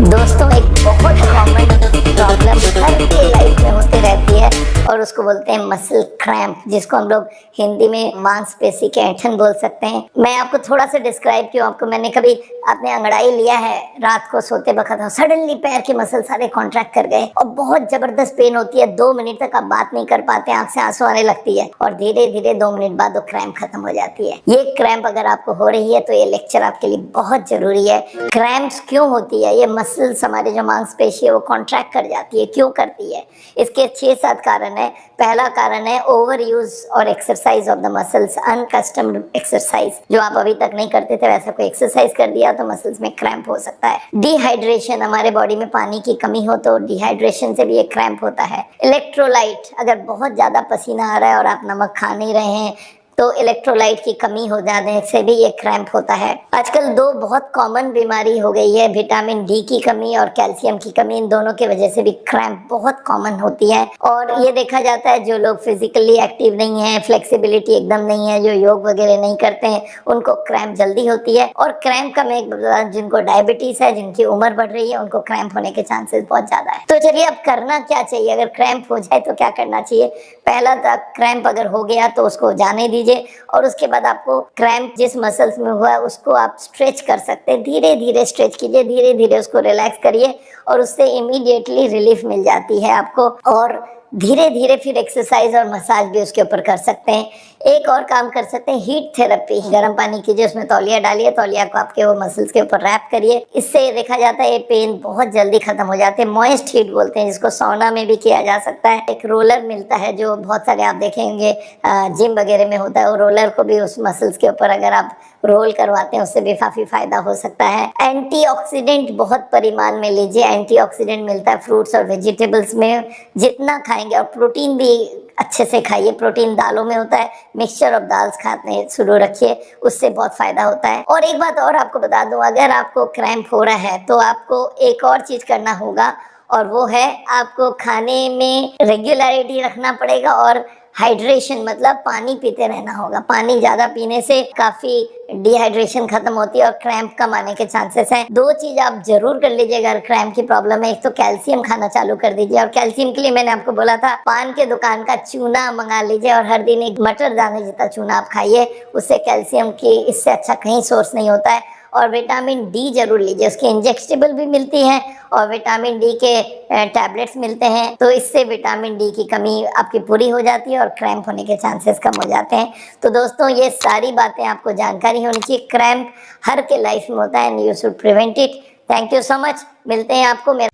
दोस्तों एक बहुत कॉमन प्रॉब्लम हर की लाइफ में होती रहती है और उसको बोलते हैं मसल क्रैम्प, जिसको हम लोग हिंदी में मांसपेशी के ऐंठन बोल सकते हैं। मैं आपको थोड़ा सा डिस्क्राइब क्यों, आपको मैंने कभी आपने अंगड़ाई लिया है रात को सोते वक्त, सडनली पैर के मसल सारे कॉन्ट्रैक्ट कर गए और बहुत जबरदस्त पेन होती है, 2 मिनट तक आप बात नहीं कर पाते, आंख से आंसू आने लगती है और धीरे धीरे 2 मिनट बाद वो क्रैम्प खत्म हो जाती है। ये क्रैम्प अगर आपको हो रही है तो ये लेक्चर आपके लिए बहुत जरूरी है। क्रैम्प्स क्यों होती है? ये मसल्स, हमारे जो मांसपेशी है वो कॉन्ट्रैक्ट कर जाती है। क्यों करती है? इसके 6-7 कारण है। पहला कारण है ओवर यूज और exercise of the muscles, unaccustomed exercise. जो आप अभी तक नहीं करते थे वैसा कोई एक्सरसाइज कर दिया तो मसल्स में क्रैम्प हो सकता है। डिहाइड्रेशन, हमारे बॉडी में पानी की कमी हो तो डिहाइड्रेशन से भी एक क्रैम्प होता है। इलेक्ट्रोलाइट, अगर बहुत ज्यादा पसीना आ रहा है और आप नमक खा नहीं रहे हैं तो इलेक्ट्रोलाइट की कमी हो जाने से भी ये क्रैम्प होता है। आजकल 2 बहुत कॉमन बीमारी हो गई है, विटामिन डी की कमी और कैल्शियम की कमी। इन दोनों की वजह से भी क्रैम्प बहुत कॉमन होती है और ये देखा जाता है जो लोग फिजिकली एक्टिव नहीं है, फ्लेक्सिबिलिटी एकदम नहीं है, जो योग वगैरह नहीं करते हैं, उनको क्रैम्प जल्दी होती है। और क्रैम्प का मैं जिनको डायबिटीज है, जिनकी उम्र बढ़ रही है, उनको क्रैम्प होने के चांसेस बहुत ज्यादा है। तो चलिए अब करना क्या चाहिए? अगर क्रैम्प हो जाए तो क्या करना चाहिए? पहला क्रैम्प अगर हो गया तो उसको जाने दीजिए और उसके बाद आपको क्रैम्प जिस मसल्स में हुआ है उसको आप स्ट्रेच कर सकते हैं। धीरे धीरे स्ट्रेच कीजिए, धीरे धीरे उसको रिलैक्स करिए और उससे इमीडिएटली रिलीफ मिल जाती है आपको। और धीरे धीरे फिर एक्सरसाइज और मसाज भी उसके ऊपर कर सकते हैं। एक और काम कर सकते हैं, हीट थेरेपी। गर्म पानी कीजिए, उसमें तौलिया डालिए, तौलिया को आपके वो मसल्स के ऊपर रैप करिए। इससे देखा जाता है ये पेन बहुत जल्दी खत्म हो जाते हैं। मॉइस्ट हीट बोलते हैं जिसको, सौना में भी किया जा सकता है। एक रोलर मिलता है जो बहुत सारे आप देखेंगे जिम वगैरह में होता है, वो रोलर को भी उस मसल्स के ऊपर अगर आप रोल करवाते हैं उससे भी काफी फायदा हो सकता है। एंटीऑक्सीडेंट बहुत परिमाण में लीजिए। एंटीऑक्सीडेंट मिलता है फ्रूट्स और वेजिटेबल्स में, जितना खाएंगे। और प्रोटीन भी अच्छे से खाइए, प्रोटीन दालों में होता है, मिक्सचर ऑफ दाल्स खाने शुरू रखिए, उससे बहुत फायदा होता है। और एक बात और आपको बता दूं, अगर आपको क्रैम्प हो रहा है तो आपको एक और चीज करना होगा और वो है आपको खाने में रेगुलरिटी रखना पड़ेगा और हाइड्रेशन, मतलब पानी पीते रहना होगा। पानी ज्यादा पीने से काफी डिहाइड्रेशन खत्म होती है और क्रैम्प कम आने के चांसेस हैं। 2 चीज आप जरूर कर लीजिएगा अगर क्रैम्प की प्रॉब्लम है। एक तो कैल्शियम खाना चालू कर दीजिए और कैल्शियम के लिए मैंने आपको बोला था पान के दुकान का चूना मंगा लीजिए और हर दिन एक मटर दाने जितना चूना आप खाइए, उससे कैल्शियम की इससे अच्छा कहीं सोर्स नहीं होता है। और विटामिन डी जरूर लीजिए, उसके इंजेक्टेबल भी मिलती हैं और विटामिन डी के टैबलेट्स मिलते हैं, तो इससे विटामिन डी की कमी आपकी पूरी हो जाती है और क्रैम्प होने के चांसेस कम हो जाते हैं। तो दोस्तों ये सारी बातें आपको जानकारी होनी चाहिए। क्रैम्प हर के लाइफ में होता है and you should prevent it. Thank you so much. मिलते हैं आपको मेरा